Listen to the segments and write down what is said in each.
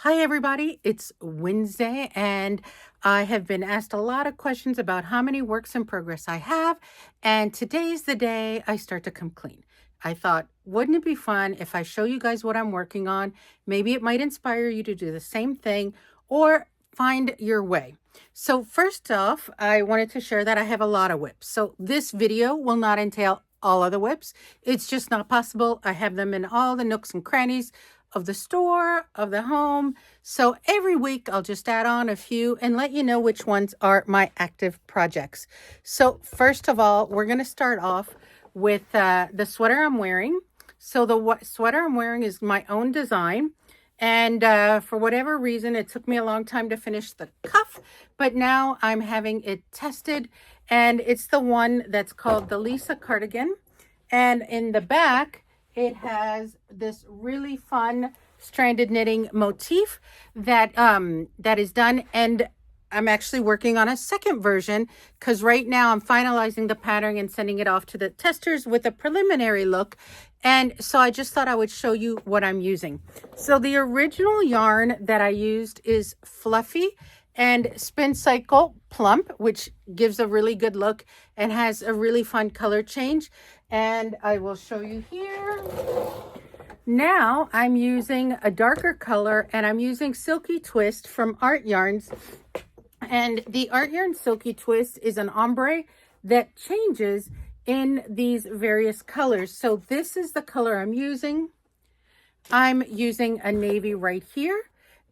Hi, everybody. It's Wednesday, and I have been asked a lot of questions about how many works in progress I have. And today's the day I start to come clean. I thought, wouldn't it be fun if I show you guys what I'm working on? Maybe it might inspire you to do the same thing or find your way. So, first off, I wanted to share that I have a lot of WIPs. So, this video will not entail all of the WIPs. It's just not possible. I have them in all the nooks and crannies of the store, of the home. So every week I'll just add on a few and let you know which ones are my active projects. So first of all, we're going to start off with the sweater I'm wearing. So the sweater I'm wearing is my own design. And for whatever reason, it took me a long time to finish the cuff, but now I'm having it tested. And it's the one that's called the Lisa cardigan. And in the back, it has this really fun stranded knitting motif that is done, and I'm actually working on a second version because right now I'm finalizing the pattern and sending it off to the testers with a preliminary look. And so I just thought I would show you what I'm using. So the original yarn that I used is Fluffy and Spin Cycle Plump, which gives a really good look and has a really fun color change. And I will show you here. Now I'm using a darker color, and I'm using Silky Twist from Art Yarns. And the Art Yarn Silky Twist is an ombre that changes in these various colors. So this is the color I'm using. I'm using a navy right here.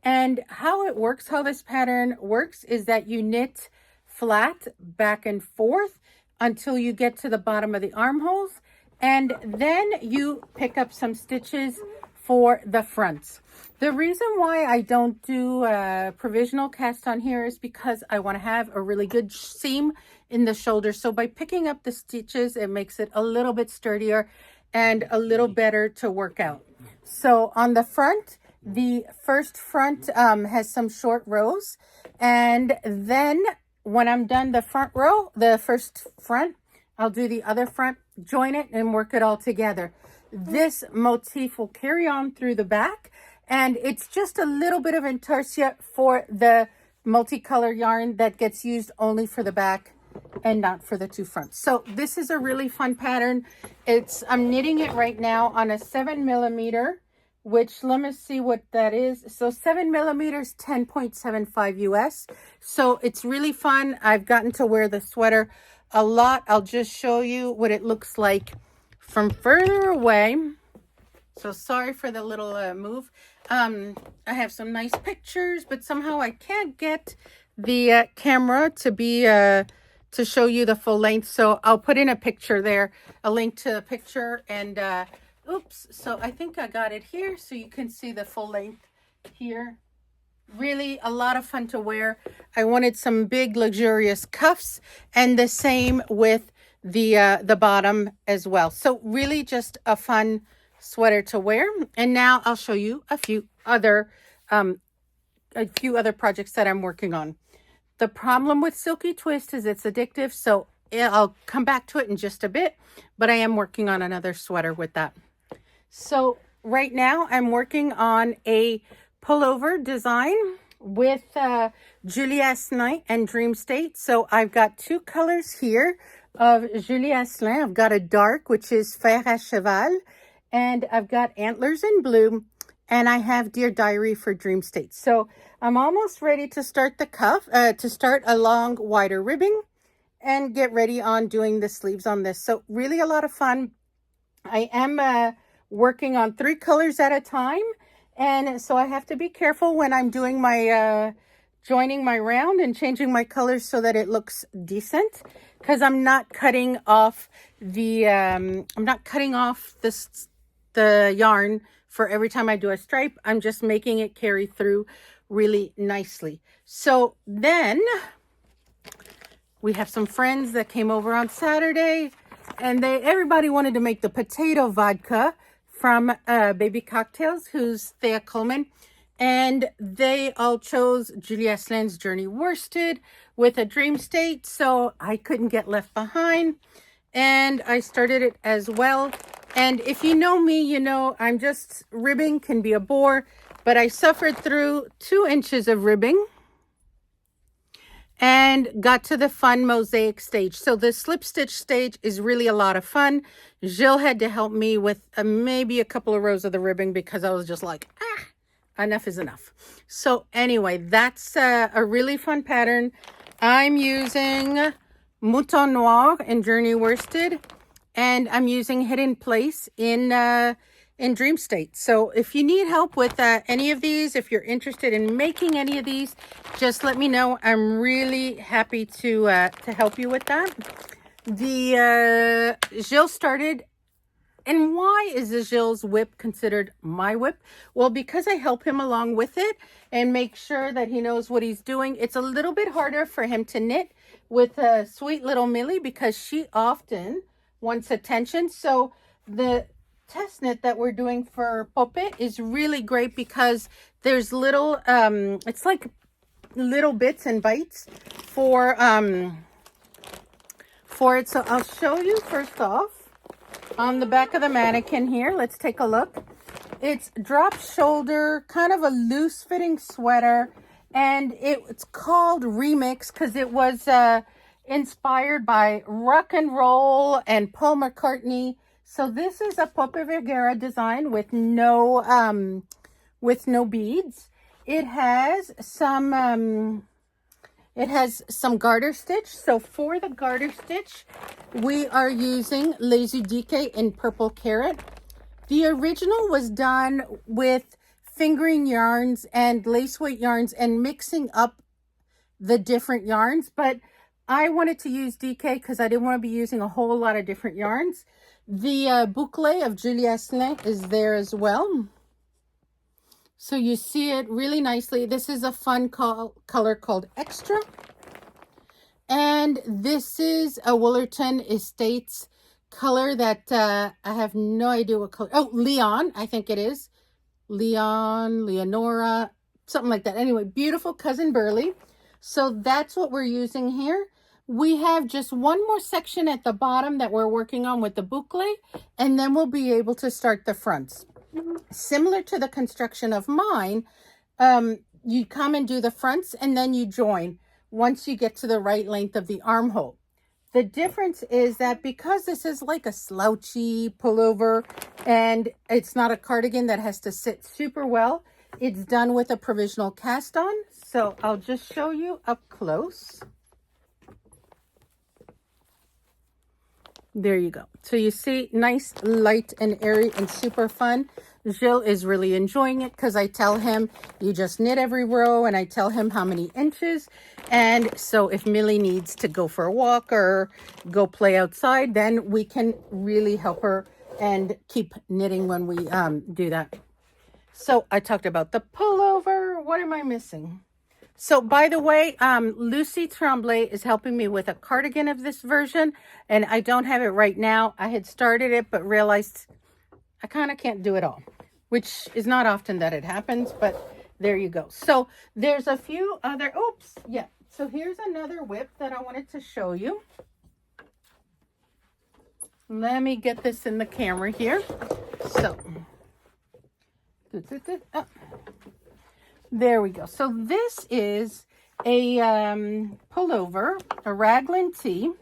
And how it works, how this pattern works, is that you knit flat back and forth until you get to the bottom of the armholes, and then you pick up some stitches for the fronts. The reason why I don't do a provisional cast on here is because I want to have a really good seam in the shoulder. So by picking up the stitches, it makes it a little bit sturdier and a little better to work out. So on the front, the first front has some short rows, and then when I'm done the front row, the first front, I'll do the other front, join it, and work it all together. This motif will carry on through the back, and it's just a little bit of intarsia for the multicolor yarn that gets used only for the back and not for the two fronts. So this is a really fun pattern. I'm knitting it right now on a 7mm, which, let me see what that is. So 7mm, 10.75 US. So it's really fun. I've gotten to wear the sweater a lot. I'll just show you what it looks like from further away. So sorry for the little move. I have some nice pictures, but somehow I can't get the camera to be to show you the full length. So I'll put in a picture there, a link to a picture, and oops, so I think I got it here so you can see the full length here. Really a lot of fun to wear. I wanted some big luxurious cuffs, and the same with the bottom as well. So really just a fun sweater to wear. And now I'll show you a few other projects that I'm working on. The problem with Silky Twist is it's addictive, so I'll come back to it in just a bit, but I am working on another sweater with that. So right now I'm working on a pullover design with Julie Asselin and Dream State. So I've got two colors here of Julie Asselin. I've got a dark, which is Fer à Cheval, and I've got Antlers in blue, and I have Dear Diary for Dream State. So I'm almost ready to start the cuff, to start a long, wider ribbing and get ready on doing the sleeves on this. So really a lot of fun. I am working on 3 colors at a time, and so I have to be careful when I'm doing my joining my round and changing my colors so that it looks decent, because I'm not cutting off the the yarn for every time I do a stripe. I'm just making it carry through really nicely. So then we have some friends that came over on Saturday, and everybody wanted to make the potato vodka from Baby Cocktails, who's Thea Coleman. And they all chose Julie Asselin's Journey Worsted with a Dream State, so I couldn't get left behind. And I started it as well. And if you know me, you know ribbing can be a bore. but I suffered through 2 inches of ribbing and got to the fun mosaic stage. So the slip stitch stage is really a lot of fun. Jill had to help me with maybe a couple of rows of the ribbing because I was just like, enough is enough. So anyway, that's a really fun pattern. I'm using Mouton Noir in Journey Worsted, and I'm using Hidden Place in Dream State. So if you need help with any of these, if you're interested in making any of these, just let me know. I'm really happy to help you with that. The Jill started, and why is the Jill's WIP considered my WIP? Well, because I help him along with it and make sure that he knows what he's doing. It's a little bit harder for him to knit with sweet little Millie because she often wants attention. So the test knit that we're doing for Poppet is really great because there's little it's like little bits and bites for it. So I'll show you first off on the back of the mannequin here. Let's take a look. It's drop shoulder, kind of a loose fitting sweater, and it's called Remix because it was inspired by rock and roll and Paul McCartney. So this is a Pope Vergara design with no beads. It has some garter stitch. So for the garter stitch, we are using Lazy DK in Purple Carrot. The original was done with fingering yarns and lace weight yarns and mixing up the different yarns, but I wanted to use DK because I didn't want to be using a whole lot of different yarns. The boucle of Julie Asselin is there as well. So you see it really nicely. This is a fun color called Extra. And this is a Woolerton Estates color that I have no idea what color. Oh, Leon, I think it is. Leonora, something like that. Anyway, beautiful Cousin Burley. So that's what we're using here. We have just one more section at the bottom that we're working on with the boucle, and then we'll be able to start the fronts. Similar to the construction of mine, you come and do the fronts and then you join once you get to the right length of the armhole. The difference is that because this is like a slouchy pullover and it's not a cardigan that has to sit super well, it's done with a provisional cast on. So I'll just show you up close. There you go. So you see, nice, light and airy and super fun. Jill is really enjoying it because I tell him you just knit every row, and I tell him how many inches. And so if Millie needs to go for a walk or go play outside, then we can really help her and keep knitting when we do that. So I talked about the pullover. What am I missing? So by the way, Lucy Tremblay is helping me with a cardigan of this version, and I don't have it right now. I had started it, but realized I kind of can't do it all, which is not often that it happens, but there you go. So there's a few other, so here's another WIP that I wanted to show you. Let me get this in the camera here. So, there we go. So this is a pullover, a raglan tee,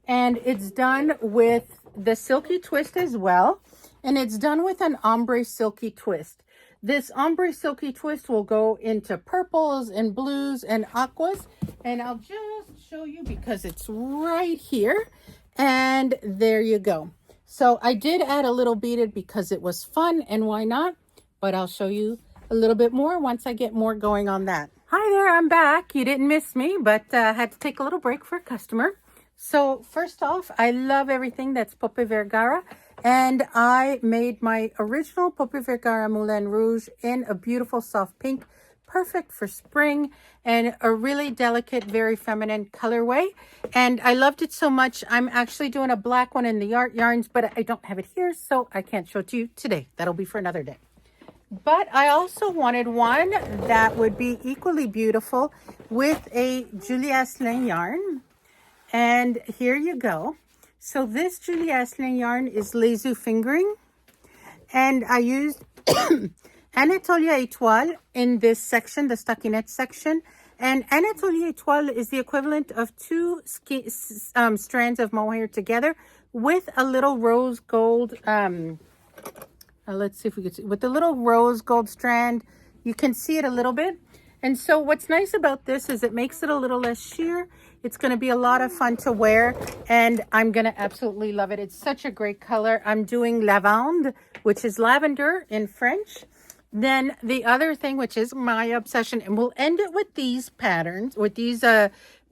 and it's done with the silky twist as well, and it's done with an ombre silky twist. This ombre silky twist will go into purples and blues and aquas, and I'll just show you because it's right here, and there you go. So I did add a little beaded because it was fun, and why not? But I'll show you a little bit more once I get more going on that. Hi there, I'm back. You didn't miss me, but had to take a little break for a customer. So first off, I love everything that's Pope Vergara, and I made my original Pope Vergara Moulin Rouge in a beautiful soft pink, perfect for spring, and a really delicate, very feminine colorway. And I loved it so much, I'm actually doing a black one in the Art Yarns, but I don't have it here, so I can't show it to you today. That'll be for another day. But I also wanted one that would be equally beautiful with a Julie Asselin yarn. And here you go. So this Julie Asselin yarn is Lezu Fingering. And I used Anatolia Etoile in this section, the stockinette section. And Anatolia Etoile is the equivalent of two strands of mohair together with a little rose gold, let's see if we can see, with the little rose gold strand. You can see it a little bit. And so what's nice about this is it makes it a little less sheer. It's going to be a lot of fun to wear, and I'm going to absolutely love it. It's such a great color. I'm doing lavande, which is lavender in French. Then the other thing, which is my obsession, and we'll end it with these patterns, with these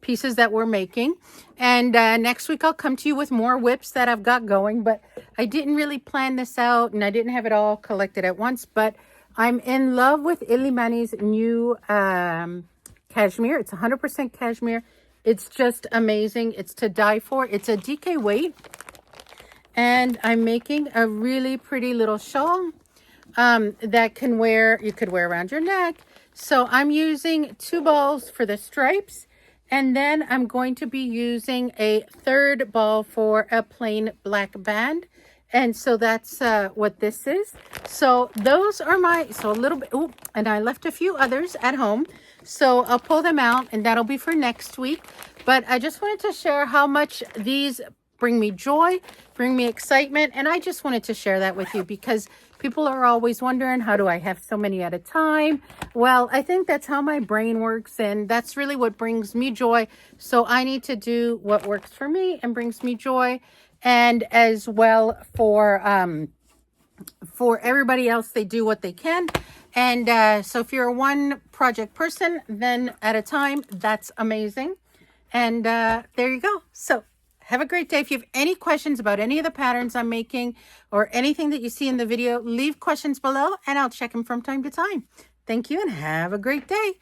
pieces that we're making. And next week I'll come to you with more WIPs that I've got going, but I didn't really plan this out and I didn't have it all collected at once. But I'm in love with Illimani's new cashmere. It's 100% cashmere. It's just amazing. It's to die for. It's a DK weight. And I'm making a really pretty little shawl that you could wear around your neck. So I'm using 2 balls for the stripes. And then I'm going to be using a 3rd ball for a plain black band. And so that's what this is. So those are so a little bit, and I left a few others at home. So I'll pull them out and that'll be for next week. But I just wanted to share how much these bring me joy, bring me excitement. And I just wanted to share that with you because people are always wondering, how do I have so many at a time? Well, I think that's how my brain works. And that's really what brings me joy. So I need to do what works for me and brings me joy. And as well for everybody else, they do what they can. And so if you're a one project person, then at a time, that's amazing. And there you go. So have a great day. If you have any questions about any of the patterns I'm making or anything that you see in the video, leave questions below and I'll check them from time to time. Thank you and have a great day.